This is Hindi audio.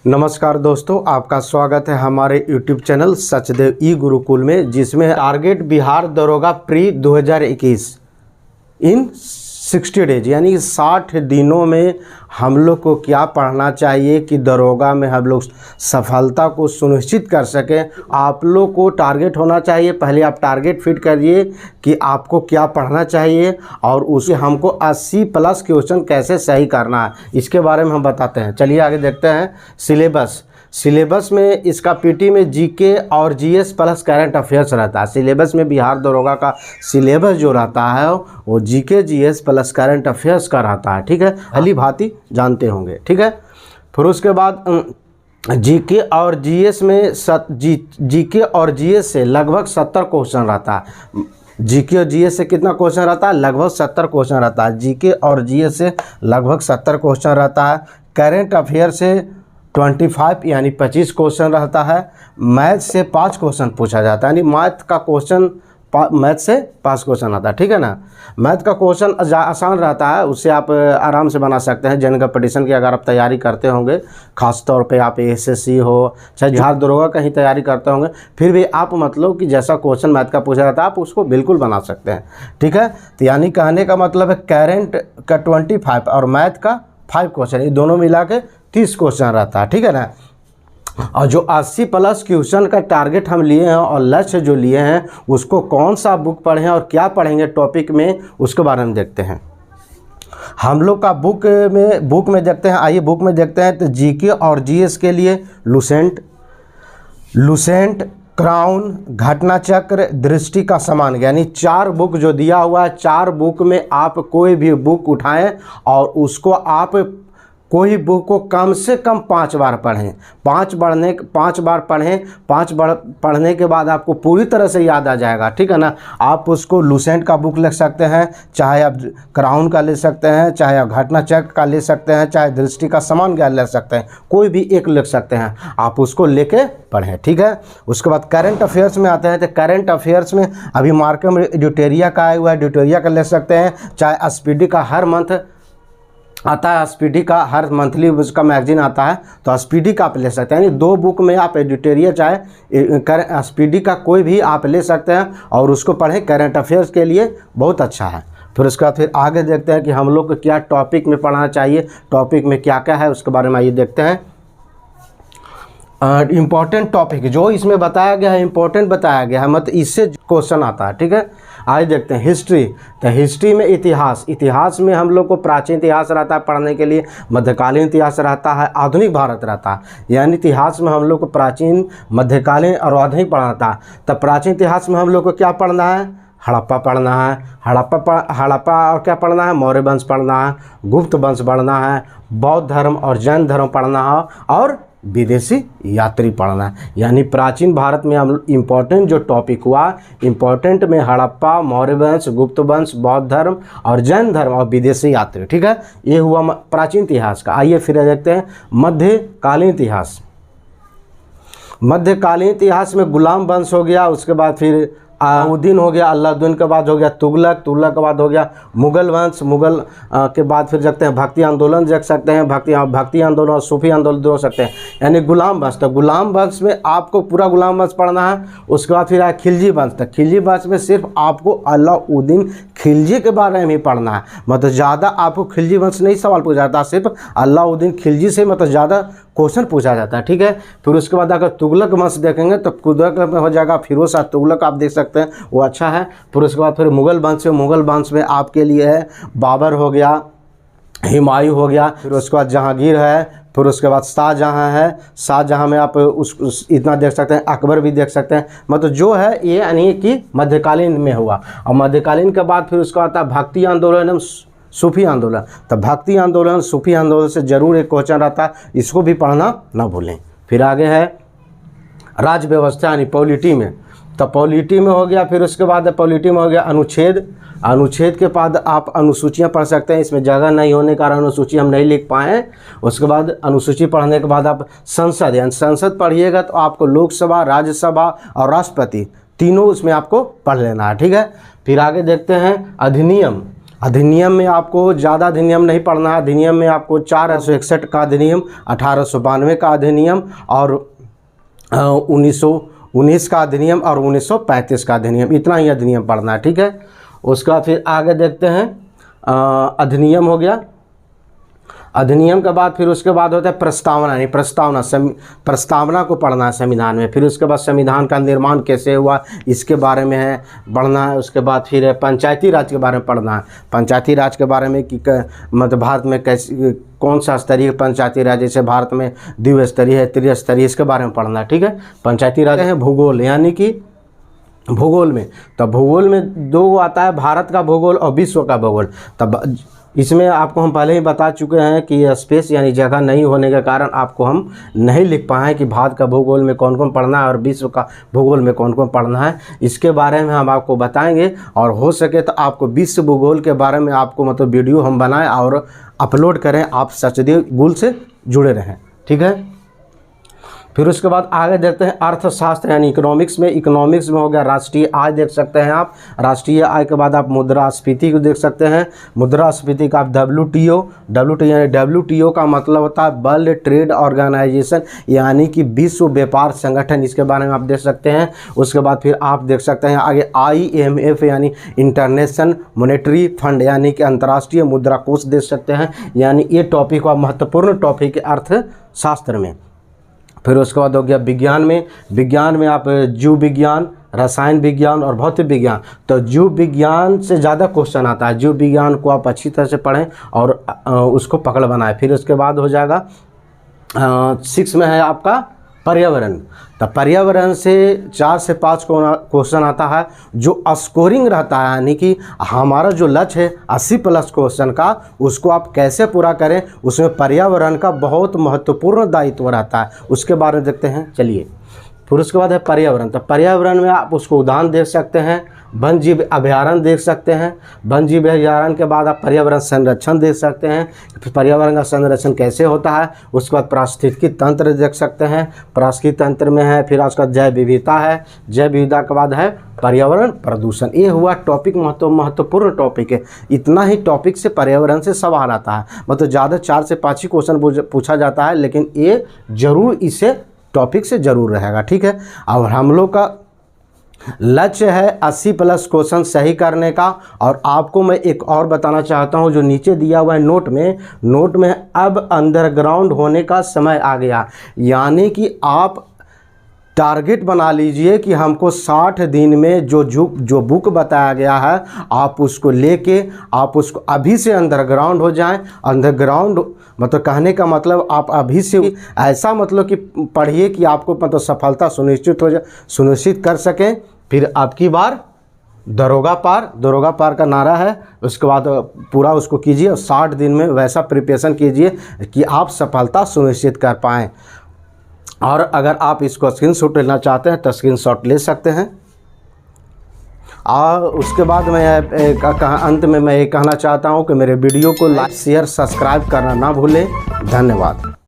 नमस्कार दोस्तों, आपका स्वागत है हमारे YouTube चैनल सचदेव ई गुरुकुल में, जिसमें टारगेट बिहार दरोगा प्री 2021 इन 60 डेज यानी 60 दिनों में हम लोग को क्या पढ़ना चाहिए कि दरोगा में हम लोग सफलता को सुनिश्चित कर सकें। आप लोग को टारगेट होना चाहिए। पहले आप टारगेट फिट करिए कि आपको क्या पढ़ना चाहिए और उसे हमको 80 प्लस क्वेश्चन कैसे सही करना है, इसके बारे में हम बताते हैं। चलिए आगे देखते हैं। सिलेबस में इसका पीटी में जीके और जीएस प्लस करंट अफेयर्स रहता है। सिलेबस में बिहार दरोगा का सिलेबस जो रहता है वो GK GS plus current affairs का रहता है। ठीक है, भली भांति जानते होंगे। ठीक है, फिर उसके बाद जीके और जीएस में जीके और जीएस से लगभग 70 क्वेश्चन रहता है। जीके और जीएस से कितना क्वेश्चन रहता है? लगभग 70 क्वेश्चन रहता है। जीके और जीएस से लगभग 70 क्वेश्चन रहता है। करंट अफेयर से 25 यानी 25 क्वेश्चन रहता है। मैथ से 5 क्वेश्चन पूछा जाता है, यानी मैथ से 5 क्वेश्चन आता है। ठीक है ना। मैथ का क्वेश्चन आसान रहता है, उससे आप आराम से बना सकते हैं। जनरल कंपटीशन की अगर आप तैयारी करते होंगे, खास तौर पे आप एसएससी हो चाहे बिहार दरोगा कहीं तैयारी करते होंगे, फिर भी आप मतलब कि जैसा क्वेश्चन मैथ का पूछा जाता है आप उसको बिल्कुल बना सकते हैं। ठीक है, तो यानी कहने का मतलब है करंट का 25 और मैथ का 5 क्वेश्चन, ये दोनों मिला के 30 क्वेश्चन रहता है। ठीक है ना। और जो 80 प्लस क्वेश्चन का टारगेट हम लिए हैं और लक्ष्य जो लिए हैं, उसको कौन सा बुक पढ़ें और क्या पढ़ेंगे टॉपिक में, उसके बारे में देखते हैं। हम लोग का बुक में देखते हैं। आइए बुक में देखते हैं। तो जीके और जीएस के लिए लुसेंट, क्राउन, घटना चक्र, दृष्टि का समान, यानी 4 बुक जो दिया हुआ है। 4 बुक में आप कोई भी बुक उठाएं और उसको आप कोई बुक को कम से कम 5 बार पढ़ें। 5 बार पढ़ें। 5 बार पढ़ने के बाद आपको पूरी तरह से याद आ जाएगा। ठीक है ना। आप उसको लुसेंट का बुक ले सकते हैं, चाहे आप क्राउन का ले सकते हैं, चाहे आप घटना चक्र का ले सकते हैं, चाहे दृष्टि का समान ज्ञान ले सकते हैं, कोई भी एक ले सकते हैं। आप उसको लेके पढ़ें। ठीक है। उसके बाद करंट अफेयर्स में आते हैं। तो करंट अफेयर्स में अभी मार्केट में एडिटोरिया का आया हुआ है, एडिटोरिया का ले सकते हैं, चाहे एसपीडी का हर मंथ आता है। एसपीडी का हर मंथली उसका मैगजीन आता है, तो एसपीडी का आप ले सकते हैं। यानी 2 बुक में आप एडिटोरियल चाहे एसपीडी का कोई भी आप ले सकते हैं और उसको पढ़ें। करंट अफेयर्स के लिए बहुत अच्छा है। फिर उसके बाद फिर आगे देखते हैं कि हम लोग को क्या टॉपिक में पढ़ना चाहिए, टॉपिक में क्या क्या है उसके बारे में आइए देखते हैं। इम्पॉर्टेंट टॉपिक जो इसमें बताया गया है, इम्पोर्टेंट बताया गया है, मतलब इससे क्वेश्चन आता है। ठीक है। आइए देखते हैं हिस्ट्री। तो हिस्ट्री में इतिहास में हम लोग को प्राचीन इतिहास रहता है पढ़ने के लिए, मध्यकालीन इतिहास रहता है, आधुनिक भारत रहता है। यानी इतिहास में हम लोग को प्राचीन, मध्यकालीन और आधुनिक पढ़ना था। तो प्राचीन इतिहास में हम लोग को क्या पढ़ना है? हड़प्पा पढ़ना है। हड़प्पा और क्या पढ़ना है? मौर्य वंश पढ़ना है, गुप्त वंश पढ़ना है, बौद्ध धर्म और जैन धर्म पढ़ना है और विदेशी यात्री पढ़ना है। यानी प्राचीन भारत में हम इम्पोर्टेंट जो टॉपिक हुआ, इम्पोर्टेंट में हड़प्पा, मौर्य वंश, गुप्त वंश, बौद्ध धर्म और जैन धर्म और विदेशी यात्री। ठीक है, ये हुआ प्राचीन इतिहास का। आइए फिर देखते हैं मध्यकालीन इतिहास। मध्यकालीन इतिहास में गुलाम वंश हो गया, उसके बाद फिर अलाउद्दीन हो गया, अलाउद्दीन के बाद हो गया तुगलक के बाद हो गया मुगल वंश, मुगल के बाद फिर देखते हैं भक्ति आंदोलन देख सकते हैं, भक्ति आंदोलन और सूफी आंदोलन दो सकते हैं। यानी गुलाम वंश, तो गुलाम वंश में आपको पूरा गुलाम वंश पढ़ना है। उसके बाद फिर आया खिलजी वंश। तो खिलजी वंश में सिर्फ आपको अलाउद्दीन खिलजी के बारे में ही पढ़ना है, मतलब ज़्यादा आपको खिलजी वंश नहीं सवाल पूछा जाता, सिर्फ अलाउद्दीन खिलजी से मतलब ज़्यादा क्वेश्चन पूछा जाता है। ठीक है। फिर उसके बाद अगर तुगलक वंश देखेंगे तो तुगलक में हो जाएगा फिरोज शाह तुगलक, आप देख सकते हैं, वो अच्छा है। फिर उसके बाद फिर मुगल वंश में आपके लिए है बाबर हो गया, हुमायूं हो गया, फिर उसके बाद जहांगीर है, फिर उसके बाद शाहजहां है। शाहजहां में आप इतना देख सकते हैं, अकबर भी देख सकते हैं। मतलब जो है ये यानी कि मध्यकालीन में हुआ। और मध्यकालीन के बाद फिर उसका आता है भक्ति आंदोलन एवं सूफी आंदोलन। तो भक्ति आंदोलन, सूफी आंदोलन से जरूर एक क्वेश्चन रहता है, इसको भी पढ़ना ना भूलें। फिर आगे है राज्य व्यवस्था यानी पॉलिटी में। तो पॉलिटी में हो गया, फिर उसके बाद पॉलिटी में हो गया अनुच्छेद के बाद आप अनुसूचियां पढ़ सकते हैं। इसमें जगह नहीं होने के कारण अनुसूची हम नहीं लिख पाए। उसके बाद अनुसूची पढ़ने के बाद आप संसद यानी संसद पढ़िएगा, तो आपको लोकसभा, राज्यसभा और राष्ट्रपति तीनों उसमें आपको पढ़ लेना है। ठीक है। फिर आगे देखते हैं अधिनियम। अधिनियम में आपको ज़्यादा अधिनियम नहीं पढ़ना है। अधिनियम में आपको 461 का अधिनियम, 1892 का अधिनियम और 1919 का अधिनियम और 1935 का अधिनियम, इतना ही अधिनियम पढ़ना है, ठीक है। उसका फिर आगे देखते हैं, अधिनियम हो गया। अधिनियम के बाद फिर उसके बाद होता है प्रस्तावना, यानी प्रस्तावना को पढ़ना है संविधान में। फिर उसके बाद संविधान का निर्माण कैसे हुआ इसके बारे में है पढ़ना है। उसके बाद फिर है पंचायती राज के बारे में पढ़ना है। पंचायती राज के बारे में कि मतलब भारत में कैसे कौन सा स्तरीय पंचायती राज, जैसे भारत में द्विस्तरीय है, त्रिस्तरीय, इसके बारे में पढ़ना है, ठीक है। पंचायती राज है भूगोल, यानी कि भूगोल में, तो भूगोल में दो आता है, भारत का भूगोल और विश्व का भूगोल। तब इसमें आपको हम पहले ही बता चुके हैं कि स्पेस यानी जगह नहीं होने के कारण आपको हम नहीं लिख पाए कि भारत का भूगोल में कौन कौन पढ़ना है और विश्व का भूगोल में कौन कौन पढ़ना है। इसके बारे में हम आपको बताएंगे, और हो सके तो आपको विश्व भूगोल के बारे में आपको मतलब वीडियो हम बनाएं और अपलोड करें। आप सचदेव गुल से जुड़े रहें, ठीक है। फिर उसके बाद आगे देखते हैं अर्थशास्त्र यानी इकोनॉमिक्स में। इकोनॉमिक्स में हो गया राष्ट्रीय आय, देख सकते हैं आप। राष्ट्रीय आय के बाद आप मुद्रास्फीति को देख सकते हैं। मुद्रास्फीति का आप WTO यानी WTO का मतलब होता है वर्ल्ड ट्रेड ऑर्गेनाइजेशन, यानी कि विश्व व्यापार संगठन, इसके बारे में आप देख सकते हैं। उसके बाद फिर आप देख सकते हैं आगे IMF यानी इंटरनेशनल मॉनेटरी फंड, यानी कि अंतर्राष्ट्रीय मुद्रा कोष देख सकते हैं। यानी ये टॉपिक का महत्वपूर्ण टॉपिक है अर्थशास्त्र में। फिर उसके बाद हो गया विज्ञान में। विज्ञान में आप जीव विज्ञान, रसायन विज्ञान और भौतिक विज्ञान। तो जीव विज्ञान से ज़्यादा क्वेश्चन आता है। जीव विज्ञान को आप अच्छी तरह से पढ़ें और उसको पकड़ बनाएं। फिर उसके बाद हो जाएगा 6 में है आपका पर्यावरण। तो पर्यावरण से 4 से 5 क्वेश्चन आता है जो स्कोरिंग रहता है, यानी कि हमारा जो लक्ष्य है 80+ क्वेश्चन का, उसको आप कैसे पूरा करें, उसमें पर्यावरण का बहुत महत्वपूर्ण दायित्व रहता है। उसके बारे में देखते हैं, चलिए। फिर उसके बाद है पर्यावरण। तो पर्यावरण में आप उसको उदाहरण देख सकते हैं, वन जीव अभयारण्य देख सकते हैं। वन जीव अभयारण्य के बाद आप पर्यावरण संरक्षण देख सकते हैं, फिर पर्यावरण का संरक्षण कैसे होता है। उसके बाद पारिस्थितिकी तंत्र देख सकते हैं, पारिस्थितिकी तंत्र में है। फिर उसका जैव विविधता है, जैव विविधता के बाद है पर्यावरण प्रदूषण। ये हुआ टॉपिक, महत्वपूर्ण टॉपिक है। इतना ही टॉपिक से पर्यावरण से सवाल आता है, मतलब ज़्यादा 4 से 5 ही क्वेश्चन पूछा जाता है, लेकिन ये जरूर इसे टॉपिक से ज़रूर रहेगा, ठीक है। और हम लोग का लक्ष्य है 80+ क्वेश्चन सही करने का। और आपको मैं एक और बताना चाहता हूं, जो नीचे दिया हुआ है नोट में अब अंडरग्राउंड होने का समय आ गया, यानी कि आप टारगेट बना लीजिए कि हमको 60 दिन में जो बुक बताया गया है आप उसको लेके आप उसको अभी से अंडरग्राउंड हो जाएं। अंडरग्राउंड मतलब कहने का मतलब आप अभी से ऐसा मतलब कि पढ़िए कि आपको मतलब सफलता सुनिश्चित कर सकें। फिर आपकी बार दरोगा पार का नारा है, उसके बाद पूरा उसको कीजिए और 60 दिन में वैसा प्रिपरेशन कीजिए कि आप सफलता सुनिश्चित कर पाएँ। और अगर आप इसको स्क्रीनशॉट लेना चाहते हैं तो स्क्रीनशॉट ले सकते हैं। और उसके बाद मैं अंत में मैं ये कहना चाहता हूँ कि मेरे वीडियो को लाइक, शेयर, सब्सक्राइब करना ना भूलें। धन्यवाद।